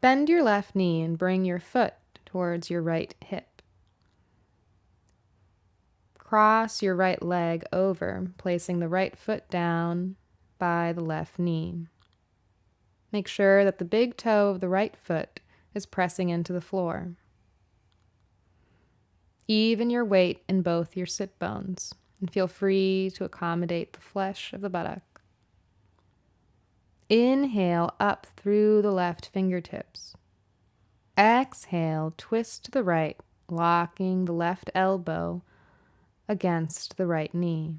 Bend your left knee and bring your foot towards your right hip. Cross your right leg over, placing the right foot down by the left knee. Make sure that the big toe of the right foot is pressing into the floor. Even your weight in both your sit bones, and feel free to accommodate the flesh of the buttock. Inhale up through the left fingertips. Exhale, twist to the right, locking the left elbow against the right knee.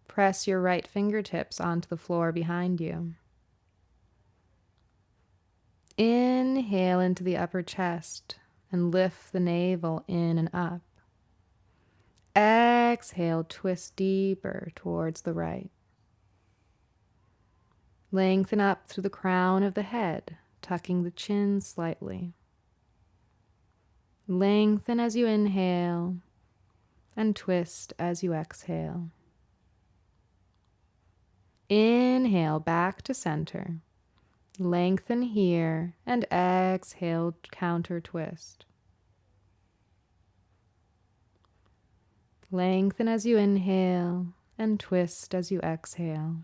Press your right fingertips onto the floor behind you. Inhale into the upper chest and lift the navel in and up. Exhale, twist deeper towards the right. Lengthen up through the crown of the head, tucking the chin slightly. Lengthen as you inhale and twist as you exhale. Inhale back to center. Lengthen here and exhale, counter twist. Lengthen as you inhale and twist as you exhale.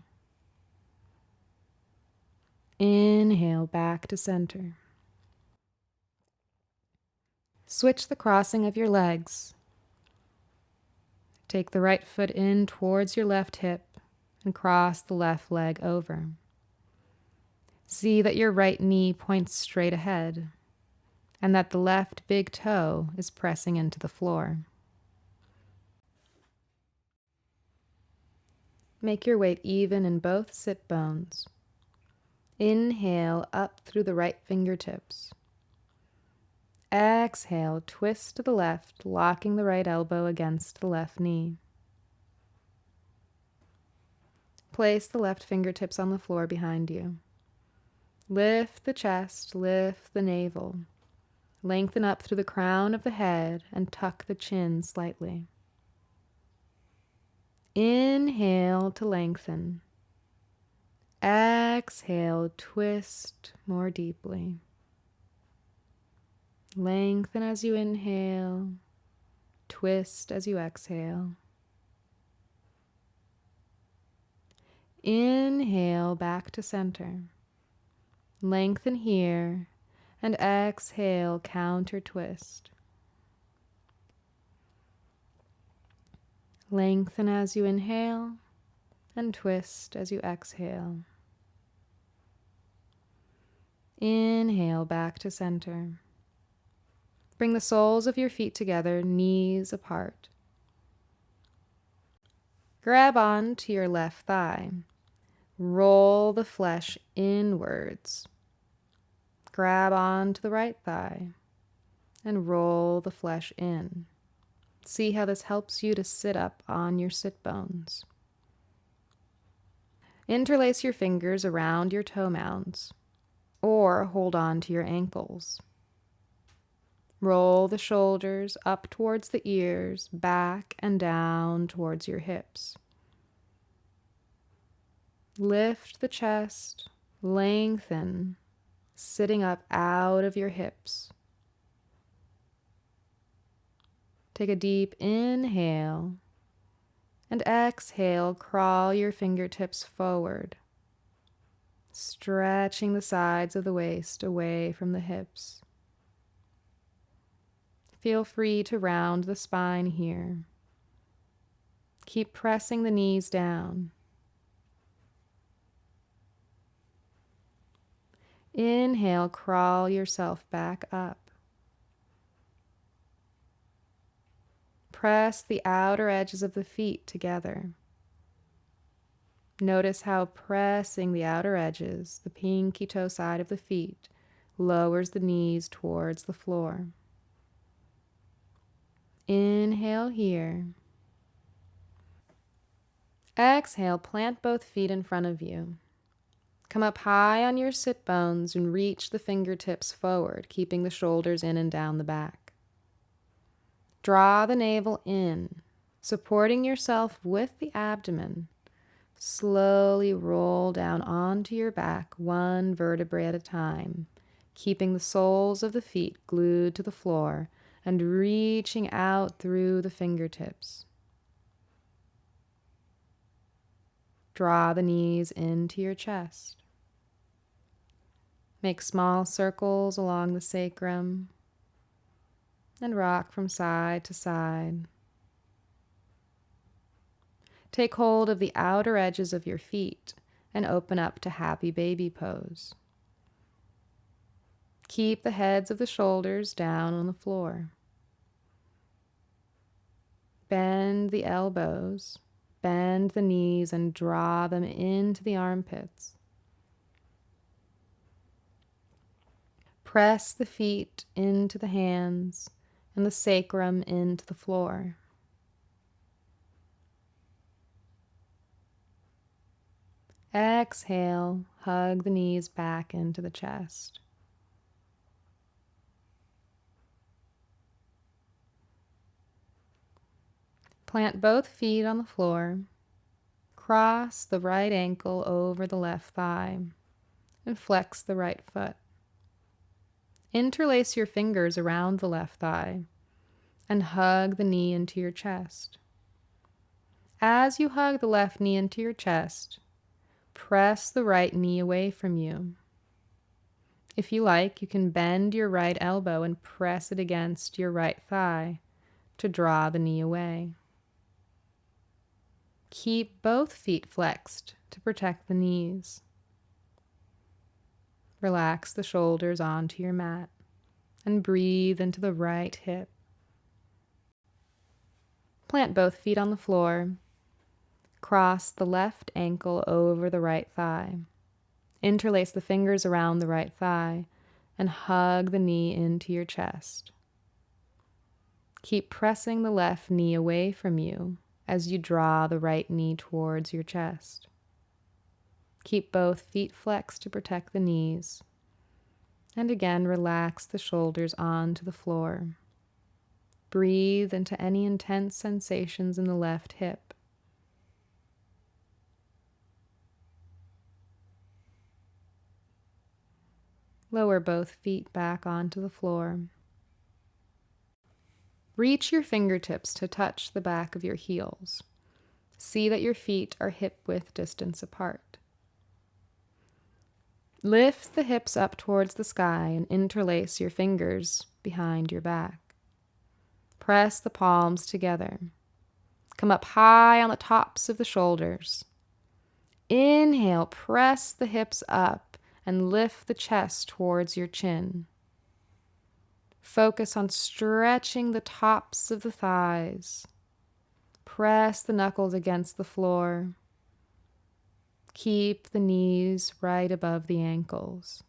Inhale back to center. Switch the crossing of your legs. Take the right foot in towards your left hip and cross the left leg over. See that your right knee points straight ahead and that the left big toe is pressing into the floor. Make your weight even in both sit bones. Inhale up through the right fingertips. Exhale, twist to the left, locking the right elbow against the left knee. Place the left fingertips on the floor behind you. Lift the chest, lift the navel. Lengthen up through the crown of the head and tuck the chin slightly. Inhale to lengthen. Exhale, twist more deeply. Lengthen as you inhale, twist as you exhale. Inhale back to center. Lengthen here and exhale, counter twist. Lengthen as you inhale and twist as you exhale. Inhale back to center. Bring the soles of your feet together, knees apart. Grab on to your left thigh. Roll the flesh inwards. Grab on to the right thigh and roll the flesh in. See how this helps you to sit up on your sit bones. Interlace your fingers around your toe mounds or hold on to your ankles. Roll the shoulders up towards the ears, back and down towards your hips. Lift the chest, lengthen, sitting up out of your hips. Take a deep inhale and exhale, crawl your fingertips forward, stretching the sides of the waist away from the hips. Feel free to round the spine here. Keep pressing the knees down. Inhale, crawl yourself back up. Press the outer edges of the feet together. Notice how pressing the outer edges, the pinky toe side of the feet, lowers the knees towards the floor. Inhale here. Exhale, plant both feet in front of you. Come up high on your sit bones and reach the fingertips forward, keeping the shoulders in and down the back. Draw the navel in, supporting yourself with the abdomen, Slowly roll down onto your back, one vertebrae at a time, keeping the soles of the feet glued to the floor and reaching out through the fingertips. Draw the knees into your chest. Make small circles along the sacrum and rock from side to side. Take hold of the outer edges of your feet and open up to happy baby pose. Keep the heads of the shoulders down on the floor. Bend the elbows, bend the knees, and draw them into the armpits. Press the feet into the hands and the sacrum into the floor. Exhale, hug the knees back into the chest. Plant both feet on the floor. Cross the right ankle over the left thigh and flex the right foot. Interlace your fingers around the left thigh and hug the knee into your chest. As you hug the left knee into your chest, press the right knee away from you. If you like, you can bend your right elbow and press it against your right thigh to draw the knee away. Keep both feet flexed to protect the knees. Relax the shoulders onto your mat and breathe into the right hip. Plant both feet on the floor. Cross the left ankle over the right thigh. Interlace the fingers around the right thigh and hug the knee into your chest. Keep pressing the left knee away from you as you draw the right knee towards your chest. Keep both feet flexed to protect the knees. And again, relax the shoulders onto the floor. Breathe into any intense sensations in the left hip. Lower both feet back onto the floor. Reach your fingertips to touch the back of your heels. See that your feet are hip-width distance apart. Lift the hips up towards the sky and interlace your fingers behind your back. Press the palms together. Come up high on the tops of the shoulders. Inhale, press the hips up and lift the chest towards your chin. Focus on stretching the tops of the thighs. Press the knuckles against the floor. Keep the knees right above the ankles.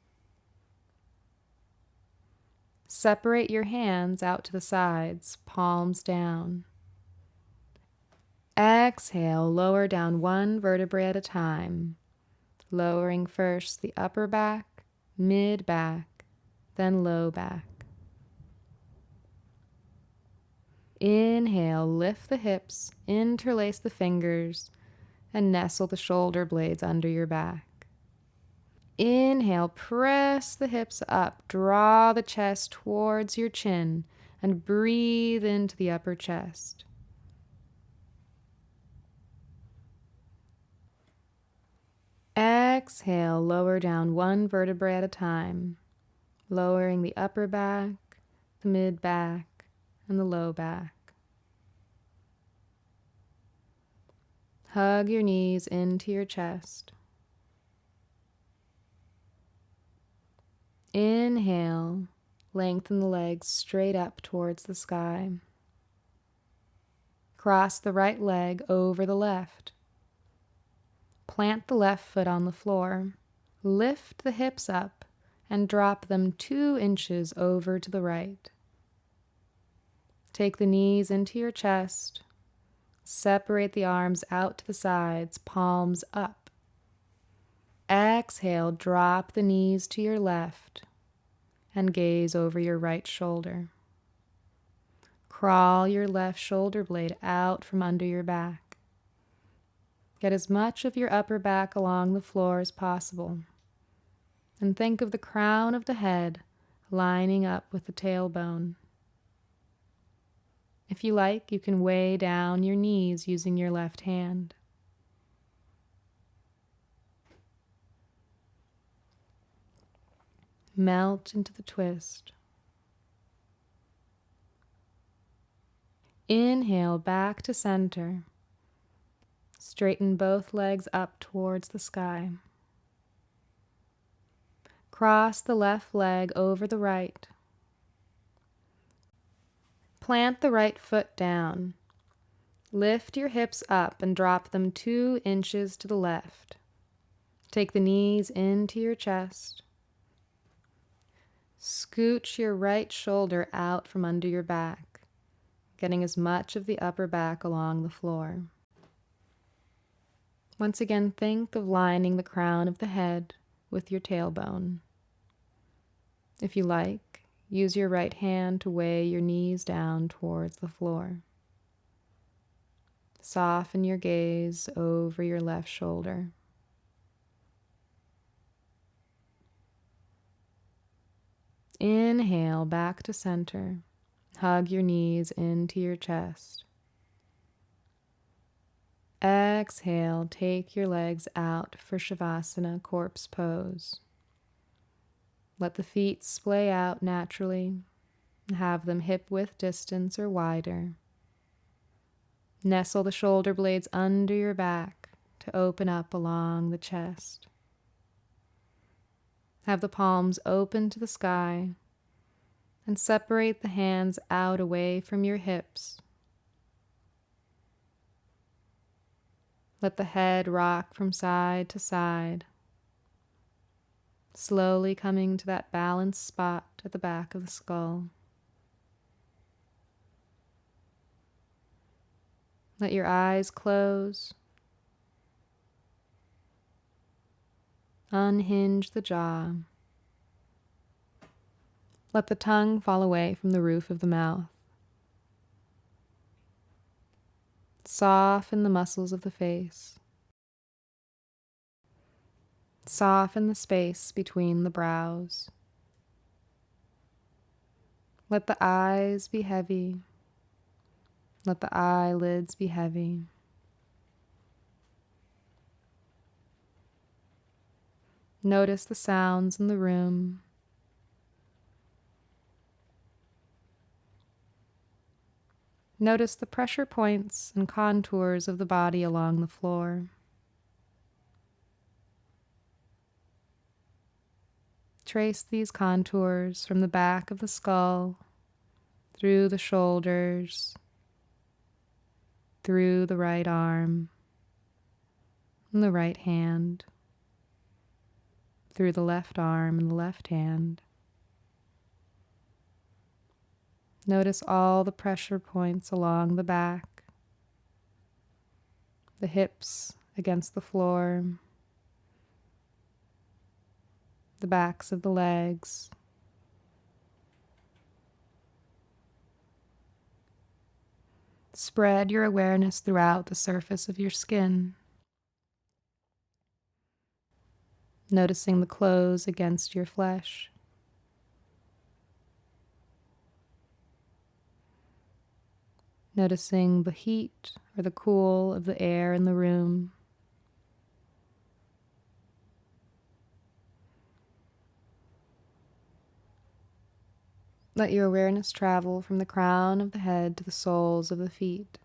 Separate your hands out to the sides, palms down. Exhale, lower down one vertebrae at a time, lowering first the upper back, mid back, then low back. Inhale, lift the hips, interlace the fingers, and nestle the shoulder blades under your back. Inhale, press the hips up, draw the chest towards your chin, and breathe into the upper chest. Exhale, lower down one vertebrae at a time, lowering the upper back, the mid back, and the low back. Hug your knees into your chest. Inhale, lengthen the legs straight up towards the sky. Cross the right leg over the left. Plant the left foot on the floor. Lift the hips up and drop them 2 inches over to the right. Take the knees into your chest. Separate the arms out to the sides, palms up. Exhale, drop the knees to your left and gaze over your right shoulder. Crawl your left shoulder blade out from under your back. Get as much of your upper back along the floor as possible. And think of the crown of the head lining up with the tailbone. If you like, you can weigh down your knees using your left hand. Melt into the twist. Inhale back to center. Straighten both legs up towards the sky. Cross the left leg over the right. Plant the right foot down. Lift your hips up and drop them 2 inches to the left. Take the knees into your chest. Scooch your right shoulder out from under your back, getting as much of the upper back along the floor. Once again, think of lining the crown of the head with your tailbone. If you like, use your right hand to weigh your knees down towards the floor. Soften your gaze over your left shoulder. Inhale back to center. Hug your knees into your chest. Exhale, take your legs out for Savasana, corpse pose. Let the feet splay out naturally. Have them hip-width distance or wider. Nestle the shoulder blades under your back to open up along the chest. Have the palms open to the sky and separate the hands out away from your hips. Let the head rock from side to side, slowly coming to that balanced spot at the back of the skull. Let your eyes close. Unhinge the jaw. Let the tongue fall away from the roof of the mouth. Soften the muscles of the face. Soften the space between the brows. Let the eyes be heavy. Let the eyelids be heavy. Notice the sounds in the room. Notice the pressure points and contours of the body along the floor. Trace these contours from the back of the skull, through the shoulders, through the right arm, and the right hand, through the left arm and the left hand. Notice all the pressure points along the back, the hips against the floor, the backs of the legs. Spread your awareness throughout the surface of your skin, noticing the clothes against your flesh. Noticing the heat or the cool of the air in the room. Let your awareness travel from the crown of the head to the soles of the feet.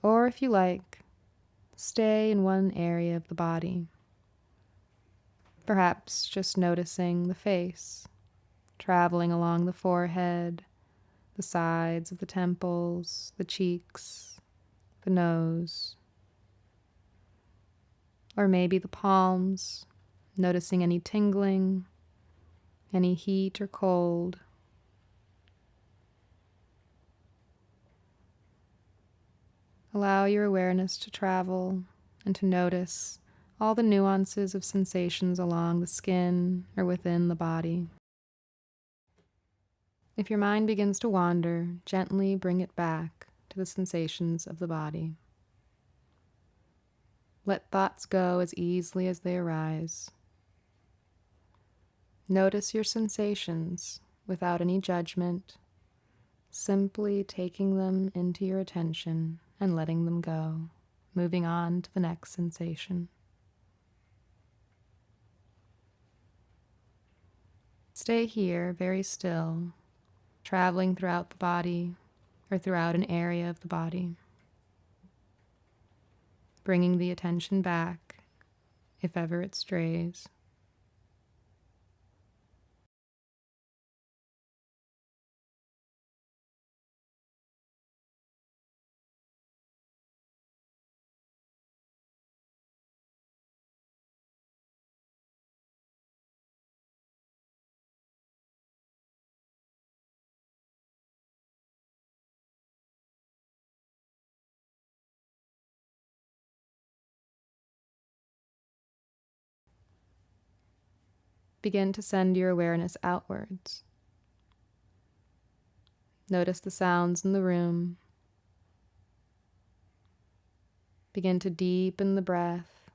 Or if you like, stay in one area of the body. Perhaps just noticing the face, traveling along the forehead, the sides of the temples, the cheeks, the nose. Or maybe the palms, noticing any tingling, any heat or cold. Allow your awareness to travel and to notice all the nuances of sensations along the skin or within the body. If your mind begins to wander, gently bring it back to the sensations of the body. Let thoughts go as easily as they arise. Notice your sensations without any judgment, simply taking them into your attention and letting them go, moving on to the next sensation. Stay here very still, traveling throughout the body or throughout an area of the body, bringing the attention back if ever it strays. Begin to send your awareness outwards. Notice the sounds in the room. Begin to deepen the breath.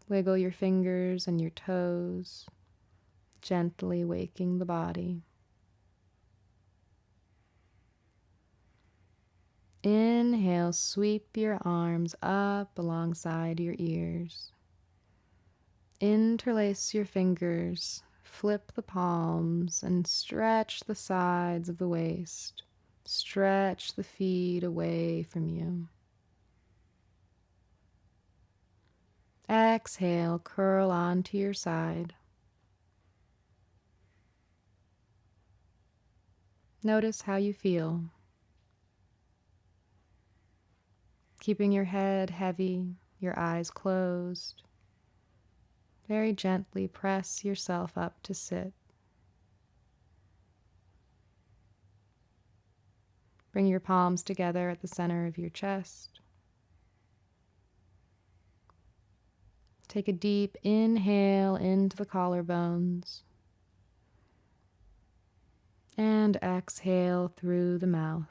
Wiggle your fingers and your toes, gently waking the body. Inhale, sweep your arms up alongside your ears. Interlace your fingers, flip the palms, and stretch the sides of the waist. Stretch the feet away from you. Exhale, curl onto your side. Notice how you feel. Keeping your head heavy, your eyes closed. Very gently press yourself up to sit. Bring your palms together at the center of your chest. Take a deep inhale into the collarbones. And exhale through the mouth.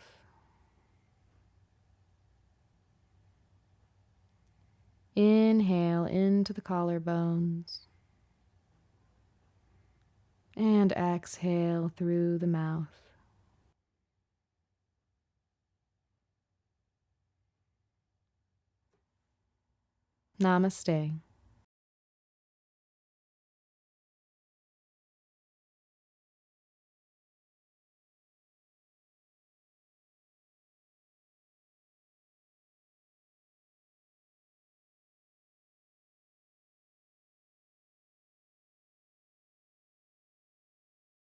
Inhale into the collarbones. And exhale through the mouth. Namaste.